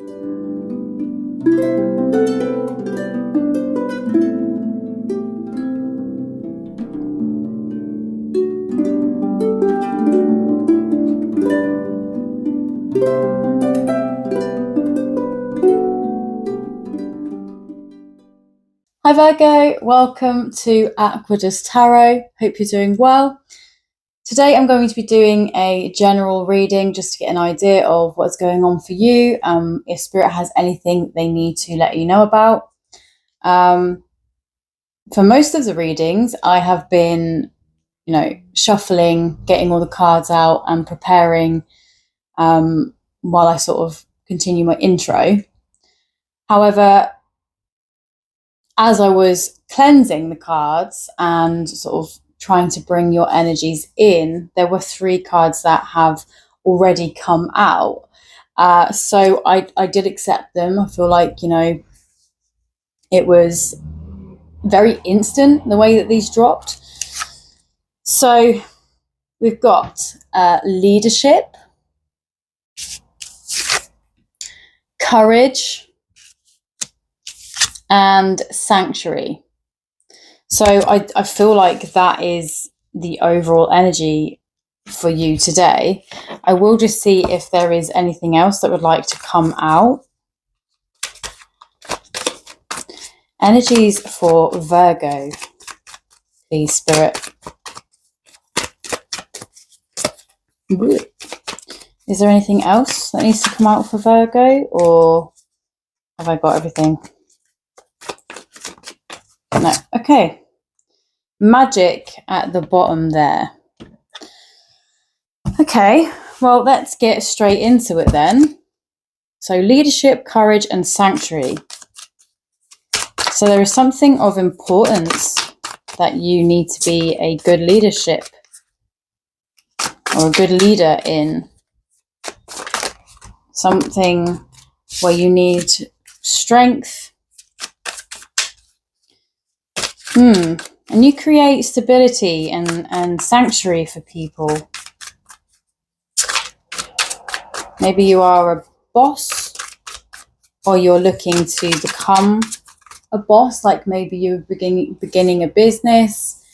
Hi Virgo, welcome to Aquadoestarot. Hope you're doing well. Today I'm going to be doing a general reading just to get an idea of what's going on for you, if Spirit has anything they need to let you know about. For most of the readings, I have been, shuffling, getting all the cards out and preparing while I sort of continue my intro. However, as I was cleansing the cards and sort of trying to bring your energies in, there were 3 cards that have already come out. So I did accept them. I feel like, it was very instant, the way that these dropped. So we've got leadership, courage, and sanctuary. So I feel like that is the overall energy for you today. I will just see if there is anything else that would like to come out. Energies for Virgo, please, Spirit. Is there anything else that needs to come out for Virgo, or have I got everything? No. Okay. Magic at the bottom there. Okay, well, let's get straight into it then. So leadership, courage, and sanctuary. So there is something of importance that you need to be a good leadership or a good leader in. Something where you need strength. And you create stability and sanctuary for people. Maybe you are a boss, or you're looking to become a boss, like maybe you're beginning a business,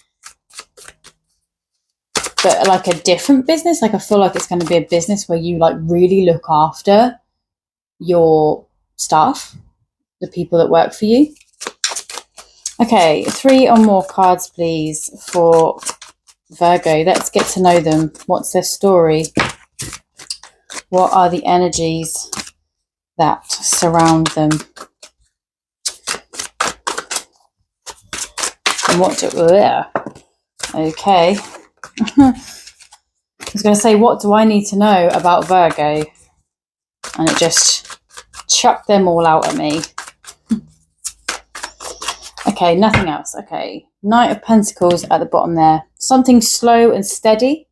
but like a different business. Like I feel like it's going to be a business where you like really look after your staff, the people that work for you. Okay, 3 or more cards, please, for Virgo. Let's get to know them. What's their story? What are the energies that surround them? And what do... Okay. I was going to say, what do I need to know about Virgo? And it just chucked them all out at me. Okay, nothing else. Okay, Knight of Pentacles at the bottom there. Something slow and steady.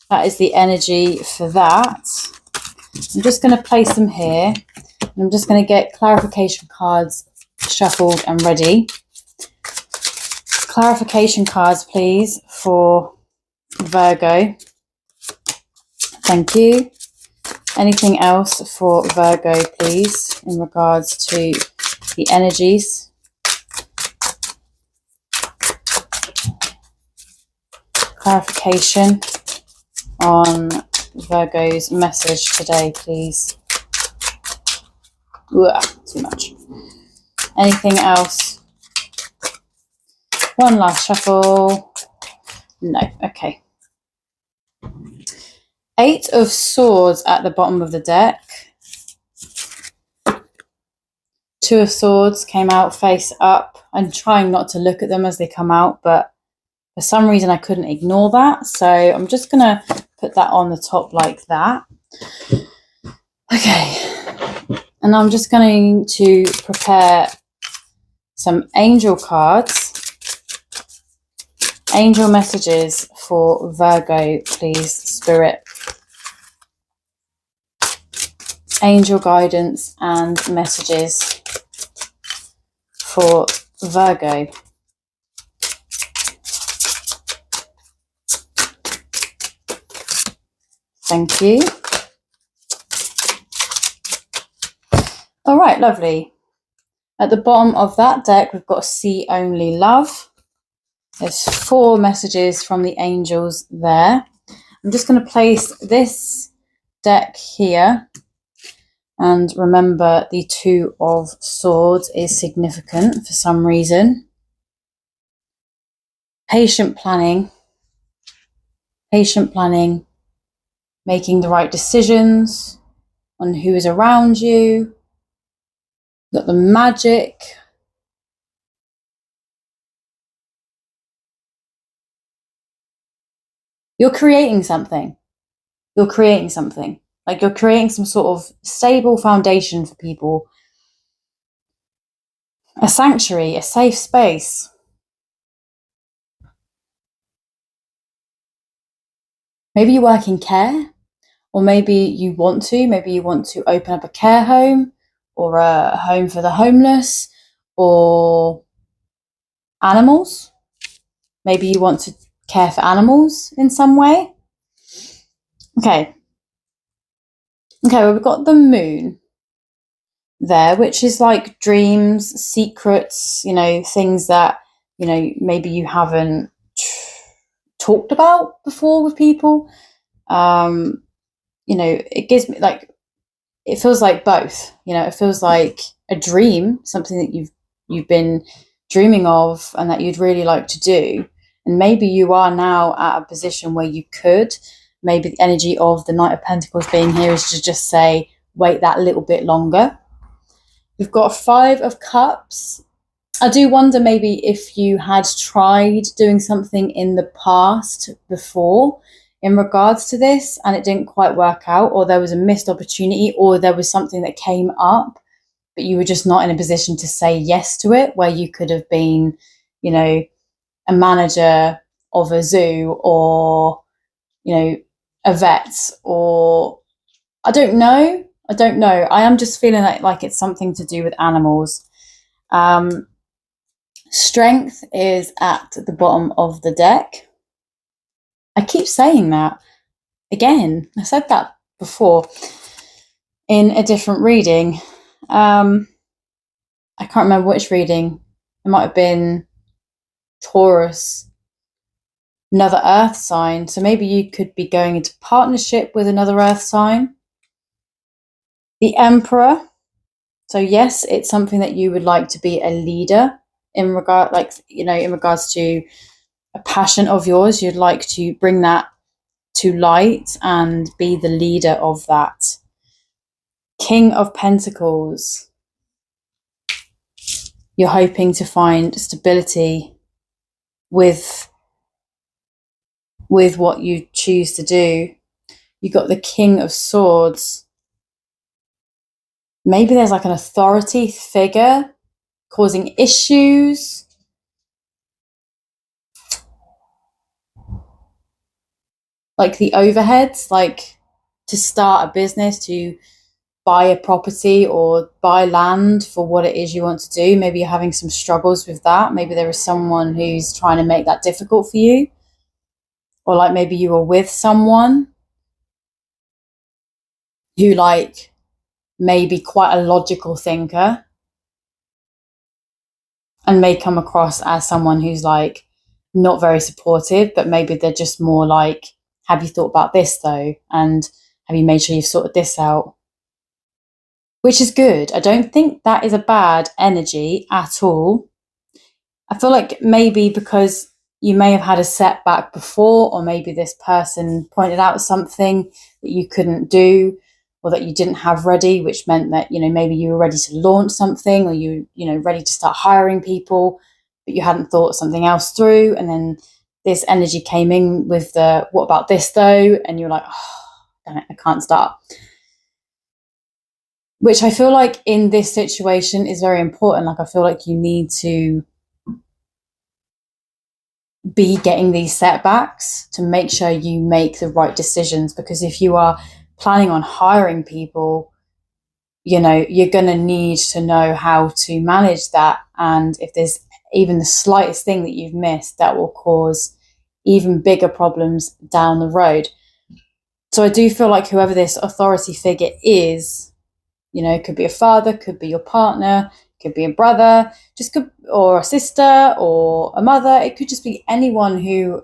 That is the energy for that. I'm just going to place them here. And I'm just going to get clarification cards shuffled and ready. Clarification cards, please, for Virgo. Thank you. Anything else for Virgo, please, in regards to the energies? Clarification on Virgo's message today, please. Too much. Anything else? One last shuffle. No. Okay. 8 of Swords at the bottom of the deck. 2 of Swords came out face up. I'm trying not to look at them as they come out, but for some reason I couldn't ignore that. So I'm just going to put that on the top like that. Okay. And I'm just going to prepare some angel cards. Angel messages for Virgo, please, Spirit. Angel guidance and messages for Virgo. Thank you. All right, lovely. At the bottom of that deck, we've got See Only Love. There's 4 messages from the angels there. I'm just going to place this deck here. And remember, the 2 of Swords is significant for some reason. Patient planning, making the right decisions on who is around you. Got the Magic. You're creating something. Like you're creating some sort of stable foundation for people. A sanctuary, a safe space. Maybe you work in care, or maybe you want to open up a care home or a home for the homeless or animals. Maybe you want to care for animals in some way. Okay, well, we've got the Moon there, which is like dreams, secrets, things that, maybe you haven't talked about before with people. It gives me it feels like both. It feels like a dream, something that you've been dreaming of and that you'd really like to do. And maybe you are now at a position where you could. Maybe the energy of the Knight of Pentacles being here is to just say, wait that little bit longer. We've got 5 of Cups. I do wonder maybe if you had tried doing something in the past before in regards to this and it didn't quite work out, or there was a missed opportunity, or there was something that came up, but you were just not in a position to say yes to it, where you could have been, a manager of a zoo or, a vet, or I don't know. I am just feeling like it's something to do with animals. Strength is at the bottom of the deck. I keep saying that again. I said that before in a different reading. I can't remember which reading. It might have been Taurus, another earth sign. So maybe you could be going into partnership with another earth sign. The Emperor. So yes, it's something that you would like to be a leader in regards to a passion of yours. You'd like to bring that to light and be the leader of that. King of Pentacles. You're hoping to find stability with what you choose to do. You got the King of Swords. Maybe there's like an authority figure causing issues. Like the overheads, like to start a business, to buy a property or buy land for what it is you want to do. Maybe you're having some struggles with that. Maybe there is someone who's trying to make that difficult for you. Or like maybe you were with someone who may be quite a logical thinker and may come across as someone who's not very supportive, but maybe they're just more have you thought about this though? And have you made sure you've sorted this out? Which is good. I don't think that is a bad energy at all. I feel like maybe because you may have had a setback before, or maybe this person pointed out something that you couldn't do or that you didn't have ready, which meant that, maybe you were ready to launch something, or ready to start hiring people, but you hadn't thought something else through. And then this energy came in with the, what about this though? And you're like, oh, damn it, I can't start. Which I feel like in this situation is very important. I feel like you need to be getting these setbacks to make sure you make the right decisions, because if you are planning on hiring people, you're going to need to know how to manage that. And if there's even the slightest thing that you've missed, that will cause even bigger problems down the road. So I do feel like whoever this authority figure is, it could be a father, could be your partner, could be a brother, or a sister or a mother. It could just be anyone who,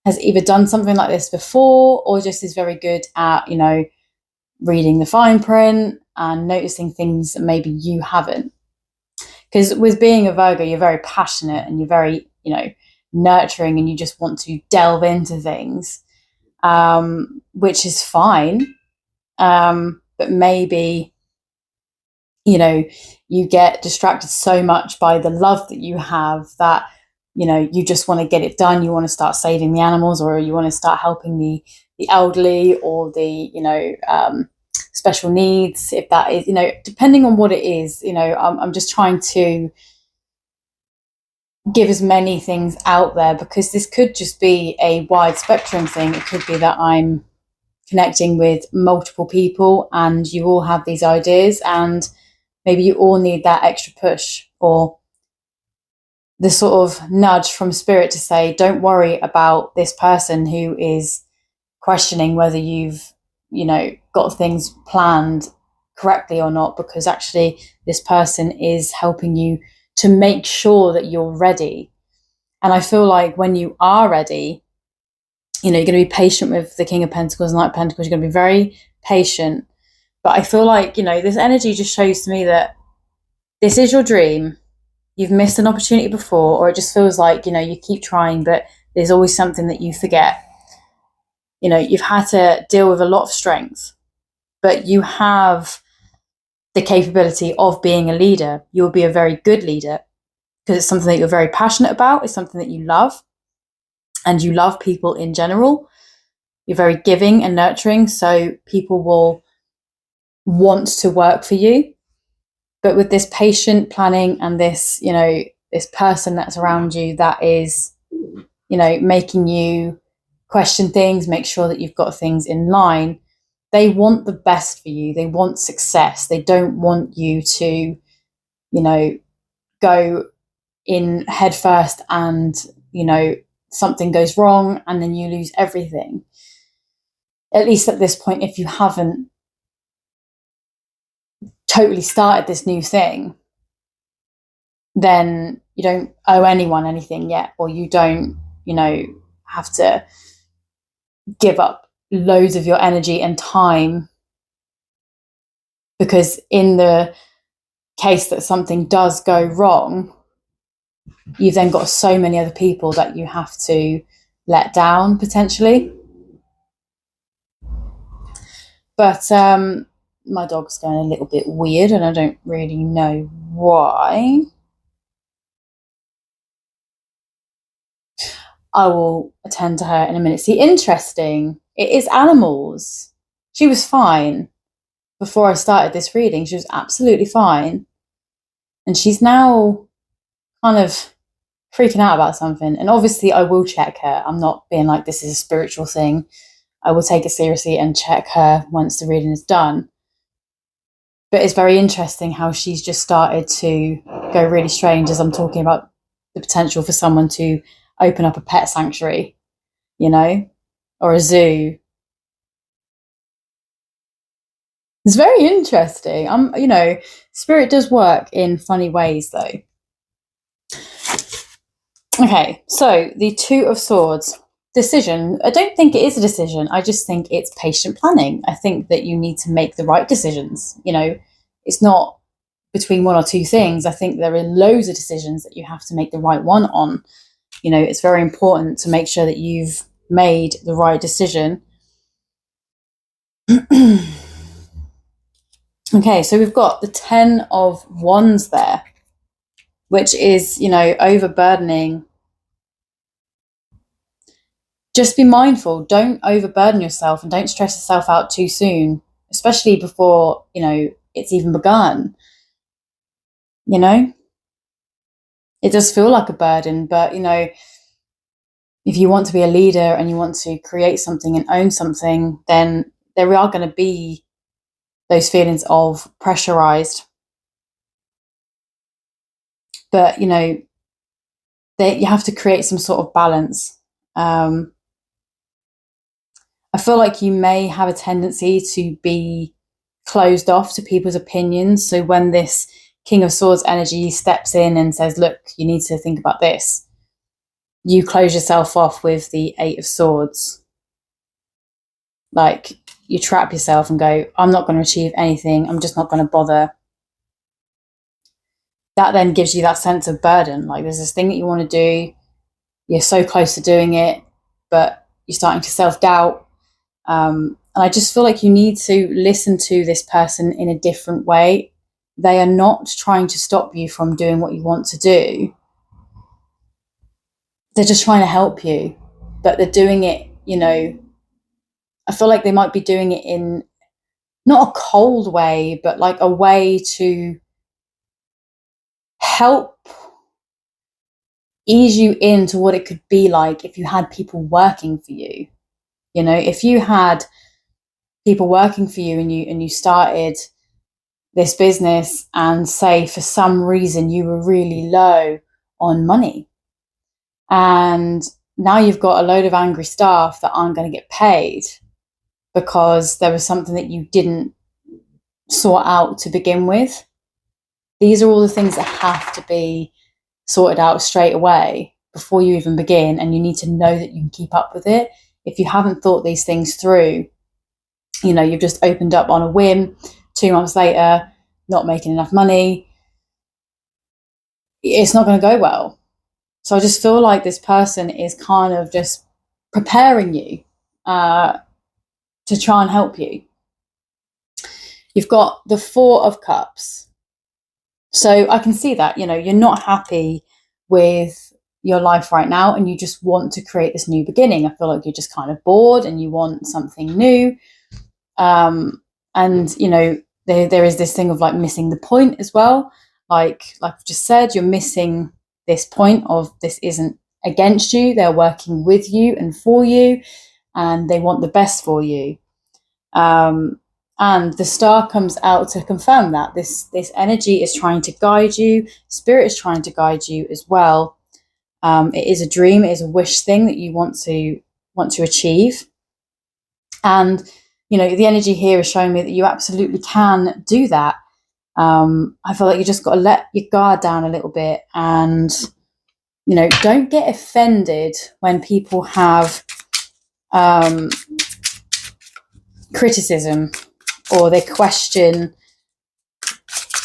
has either done something like this before or just is very good at, reading the fine print and noticing things that maybe you haven't. Because with being a Virgo, you're very passionate and you're very, nurturing, and you just want to delve into things, which is fine. But maybe, you get distracted so much by the love that you have that, you just want to get it done. You want to start saving the animals, or you want to start helping the elderly, or the, special needs, if that is, depending on what it is. I'm just trying to give as many things out there, because this could just be a wide spectrum thing. It could be that I'm connecting with multiple people and you all have these ideas, and maybe you all need that extra push, or the sort of nudge from spirit to say, don't worry about this person who is questioning whether you've, got things planned correctly or not, because actually this person is helping you to make sure that you're ready. And I feel like when you are ready, you're going to be patient with the King of Pentacles and Knight of Pentacles. You're going to be very patient. But I feel like, this energy just shows to me that this is your dream. You've missed an opportunity before, or it just feels like, you keep trying, but there's always something that you forget. You've had to deal with a lot of strength, but you have the capability of being a leader. You'll be a very good leader, because it's something that you're very passionate about. It's something that you love, and you love people in general. You're very giving and nurturing, so people will want to work for you. But with this patient planning and this, this person that's around you that is, making you question things, make sure that you've got things in line, they want the best for you. They want success. They don't want you to, go in head first and, something goes wrong and then you lose everything. At least at this point, if you haven't totally started this new thing, then you don't owe anyone anything yet, or you don't, have to give up loads of your energy and time, because in the case that something does go wrong, you've then got so many other people that you have to let down potentially. But my dog's going a little bit weird and I don't really know why. I will attend to her in a minute. See, interesting. It is animals. She was fine before I started this reading. She was absolutely fine. And she's now kind of freaking out about something. And obviously I will check her. I'm not being like, this is a spiritual thing. I will take it seriously and check her once the reading is done. But it's very interesting how she's just started to go really strange as I'm talking about the potential for someone to open up a pet sanctuary, or a zoo. It's very interesting. Spirit does work in funny ways though. Okay, so the Two of Swords. Decision. I don't think it is a decision. I just think it's patient planning. I think that you need to make the right decisions. It's not between one or two things. I think there are loads of decisions that you have to make the right one on. It's very important to make sure that you've made the right decision. Okay, so we've got the 10 of Wands there, which is, overburdening. Just be mindful. Don't overburden yourself and don't stress yourself out too soon, especially before, it's even begun. It does feel like a burden, but, if you want to be a leader and you want to create something and own something, then there are going to be those feelings of pressurized. But, you have to create some sort of balance. I feel like you may have a tendency to be closed off to people's opinions. So when this King of Swords energy steps in and says, look, you need to think about this, you close yourself off with the Eight of Swords. Like, you trap yourself and go, I'm not going to achieve anything. I'm just not going to bother. That then gives you that sense of burden. Like, there's this thing that you want to do. You're so close to doing it, but you're starting to self-doubt. And I just feel like you need to listen to this person in a different way. They are not trying to stop you from doing what you want to do. They're just trying to help you, but they're doing it, you know, I feel like they might be doing it in not a cold way, but like a way to help ease you into what it could be like if you had people working for you. You know, if you had people working for you and you started this business and say for some reason you were really low on money, and now you've got a load of angry staff that aren't going to get paid because there was something that you didn't sort out to begin with. These are all the things that have to be sorted out straight away before you even begin, and you need to know that you can keep up with it. If you haven't thought these things through, you know, you've just opened up on a whim, 2 months later, not making enough money, it's not going to go well. So I just feel like this person is kind of just preparing you to try and help you. You've got the Four of Cups. So I can see that, you know, you're not happy with your life right now and you just want to create this new beginning. I feel like you're just kind of bored and you want something new. And, you know, there is this thing of like missing the point as well. Like I've just said, you're missing this point of this isn't against you. They're working with you and for you, and they want the best for you. And the star comes out to confirm that this energy is trying to guide you. Spirit is trying to guide you as well. It is a dream. It is a wish thing that you want to achieve. And, you know, the energy here is showing me that you absolutely can do that. I feel like you just got to let your guard down a little bit and, you know, don't get offended when people have criticism or they question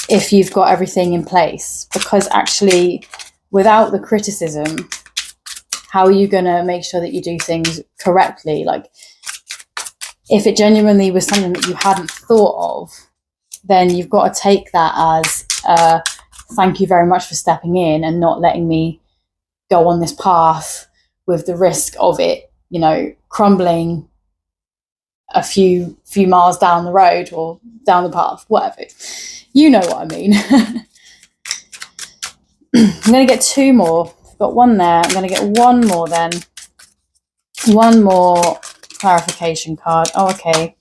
if you've got everything in place, because actually without the criticism, how are you going to make sure that you do things correctly? Like, if it genuinely was something that you hadn't thought of, then you've got to take that as thank you very much for stepping in and not letting me go on this path with the risk of it, you know, crumbling a few miles down the road or down the path, whatever. You know what I mean. I'm going to get two more. I've got one there. I'm going to get one more then. One more clarification card. Oh, okay.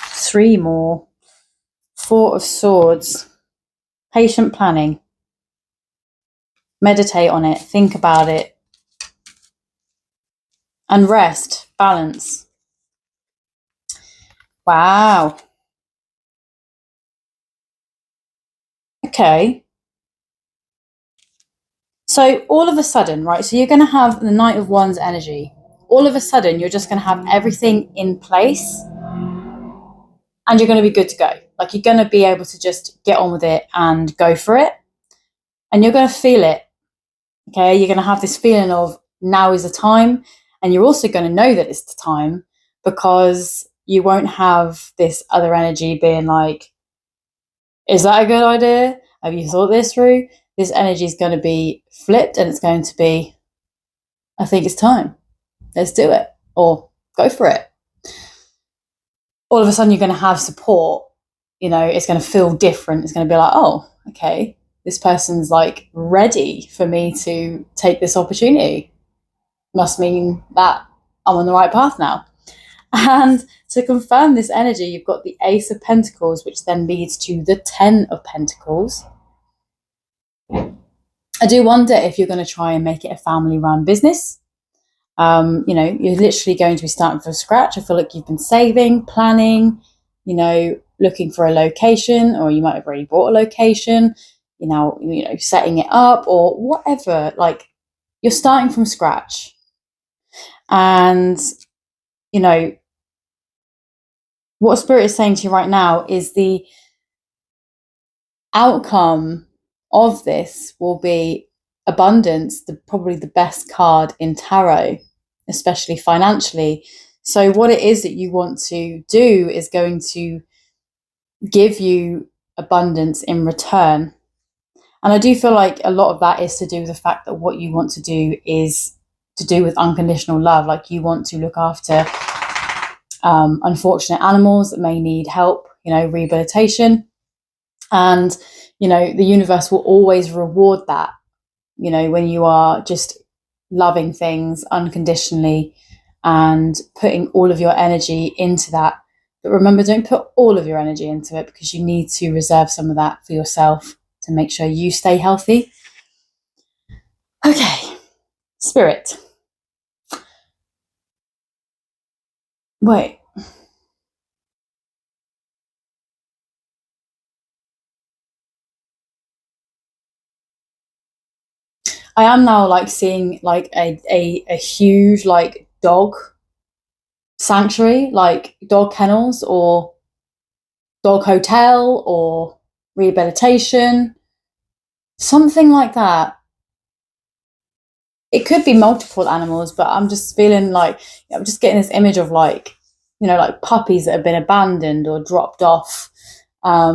Three more. Four of Swords. Patient planning. Meditate on it. Think about it. And rest. Balance. Wow. Okay. So all of a sudden, right, so you're going to have the Knight of Wands energy. All of a sudden, you're just going to have everything in place and you're going to be good to go. Like, you're going to be able to just get on with it and go for it. And you're going to feel it. Okay, you're going to have this feeling of now is the time. And you're also going to know that it's the time because you won't have this other energy being like, is that a good idea? Have you thought this through? This energy is going to be flipped and it's going to be, I think it's time. Let's do it. Or go for it. All of a sudden you're going to have support. You know, it's going to feel different. It's going to be like, oh, okay, this person's like ready for me to take this opportunity. Must mean that I'm on the right path now. And to confirm this energy, you've got the Ace of Pentacles, which then leads to the 10 of Pentacles. I do wonder if you're going to try and make it a family-run business. You know, you're literally going to be starting from scratch. I feel like you've been saving, planning, you know, looking for a location, or you might have already bought a location, you know, setting it up or whatever. Like, you're starting from scratch. And, you know, what Spirit is saying to you right now is the outcome of this will be abundance, probably the best card in tarot, especially financially. So what it is that you want to do is going to give you abundance in return. And I do feel like a lot of that is to do with the fact that what you want to do is to do with unconditional love. Like, you want to look after unfortunate animals that may need help, you know, rehabilitation. And, you know, the universe will always reward that, you know, when you are just loving things unconditionally and putting all of your energy into that. But remember, don't put all of your energy into it, because you need to reserve some of that for yourself to make sure you stay healthy. Okay, Spirit. Wait. I am now like seeing like a huge like dog sanctuary, like dog kennels or dog hotel or rehabilitation, something like that. It could be multiple animals, but I'm just feeling like, I'm just getting this image of like, you know, like puppies that have been abandoned or dropped off at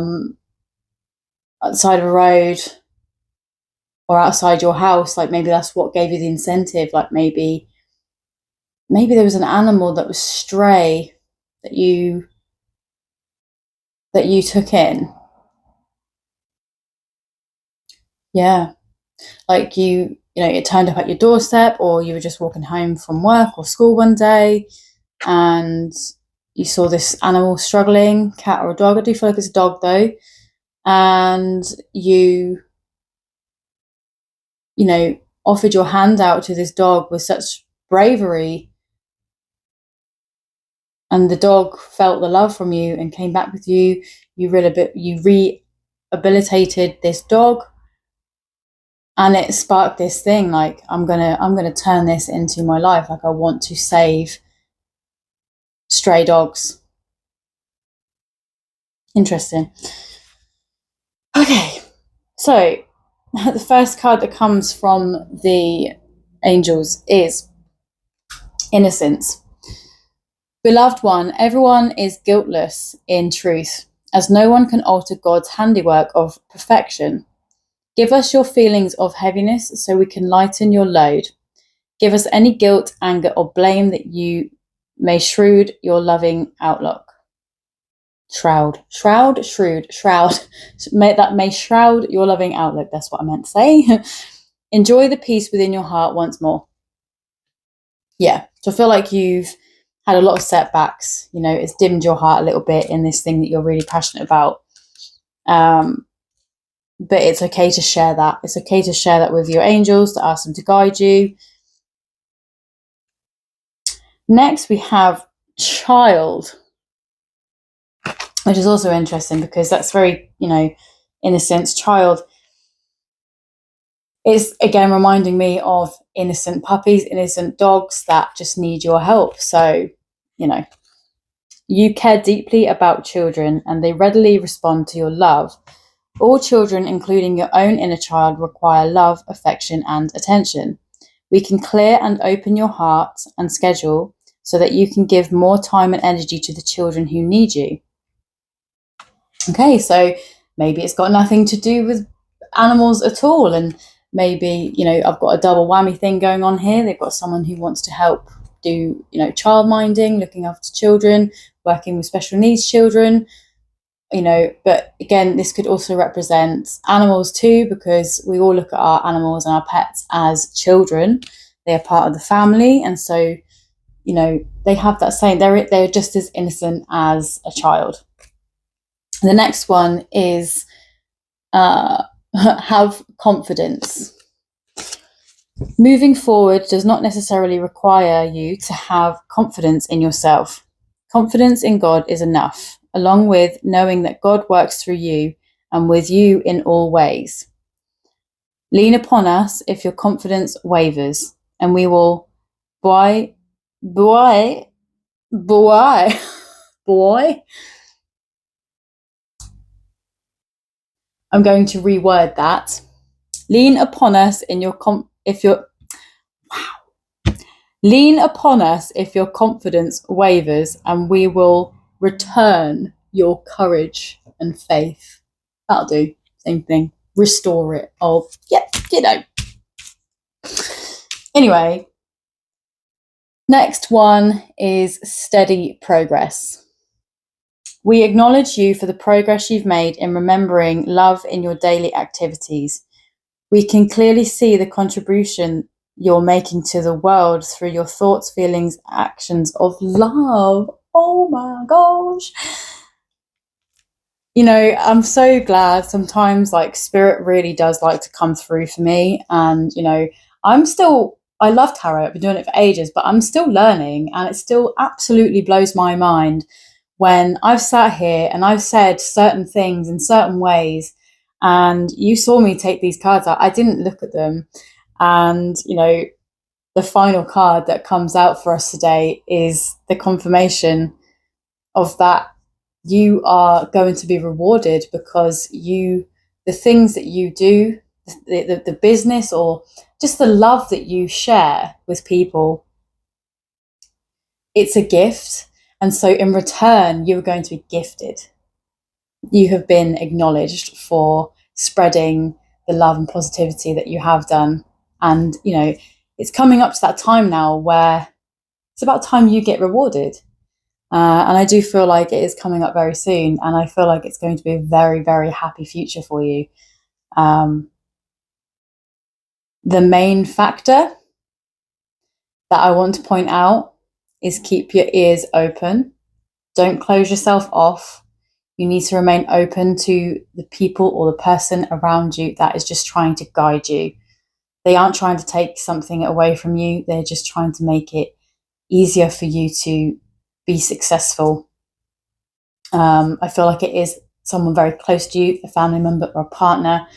the side of a road or outside your house. Like, maybe that's what gave you the incentive. Like, maybe there was an animal that was stray that you took in. Yeah. Like, you know, it turned up at your doorstep, or you were just walking home from work or school one day and you saw this animal struggling, cat or a dog. I do feel like it's a dog though. And you know, offered your hand out to this dog with such bravery. And the dog felt the love from you and came back with you. You rehabilitated this dog, and it sparked this thing like, I'm gonna turn this into my life. Like, I want to save stray dogs. Interesting. Okay, so the first card that comes from the angels is innocence. Beloved one, everyone is guiltless in truth, as no one can alter God's handiwork of perfection. Give us your feelings of heaviness so we can lighten your load. Give us any guilt, anger, or blame that you may shroud your loving outlook. Shroud. That may shroud your loving outlook. That's what I meant to say. Enjoy the peace within your heart once more. Yeah. So I feel like you've had a lot of setbacks. You know, it's dimmed your heart a little bit in this thing that you're really passionate about. But it's okay to share that. It's okay to share that with your angels, to ask them to guide you. Next, we have child, which is also interesting because that's very, you know, innocence. Child is, again, reminding me of innocent puppies, innocent dogs that just need your help. So, you know, you care deeply about children and they readily respond to your love. All children, including your own inner child, require love, affection, and attention. We can clear and open your heart and schedule so that you can give more time and energy to the children who need you. Okay, so maybe it's got nothing to do with animals at all. And maybe, you know, I've got a double whammy thing going on here. They've got someone who wants to help do, you know, child minding, looking after children, working with special needs children, you know. But again, this could also represent animals too, because we all look at our animals and our pets as children. They are part of the family. And so, you know, they have that same, they're just as innocent as a child. The next one is have confidence. Moving forward does not necessarily require you to have confidence in yourself. Confidence in God is enough, along with knowing that God works through you and with you in all ways. Lean upon us if your confidence wavers, and we will boy I'm going to reword that. Lean upon us lean upon us if your confidence wavers, and we will return your courage and faith. That'll do. Same thing. Restore it. Oh, yeah, you know. Anyway, next one is steady progress. We acknowledge you for the progress you've made in remembering love in your daily activities. We can clearly see the contribution you're making to the world through your thoughts, feelings, actions of love. Oh my gosh. You know, I'm so glad sometimes like spirit really does like to come through for me. And, you know, I love tarot. I've been doing it for ages, but I'm still learning, and it still absolutely blows my mind when I've sat here and I've said certain things in certain ways, and you saw me take these cards out. I didn't look at them. And, you know, the final card that comes out for us today is the confirmation of that you are going to be rewarded, because the things that you do, the business, or just the love that you share with people, it's a gift. And so in return, you're going to be gifted. You have been acknowledged for spreading the love and positivity that you have done. And, you know, it's coming up to that time now where it's about time you get rewarded. And I do feel like it is coming up very soon. And I feel like it's going to be a very, very happy future for you. The main factor that I want to point out is keep your ears open. Don't close yourself off. You need to remain open to the people or the person around you that is just trying to guide you. They aren't trying to take something away from you. They're just trying to make it easier for you to be successful. I feel like it is someone very close to you, a family member or a partner,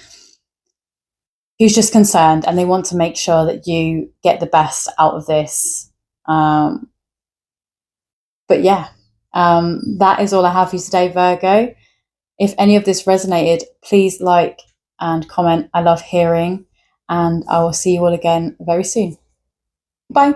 who's just concerned, and they want to make sure that you get the best out of this. But yeah, that is all I have for you today, Virgo. If any of this resonated, please like and comment. I love hearing, and I will see you all again very soon. Bye.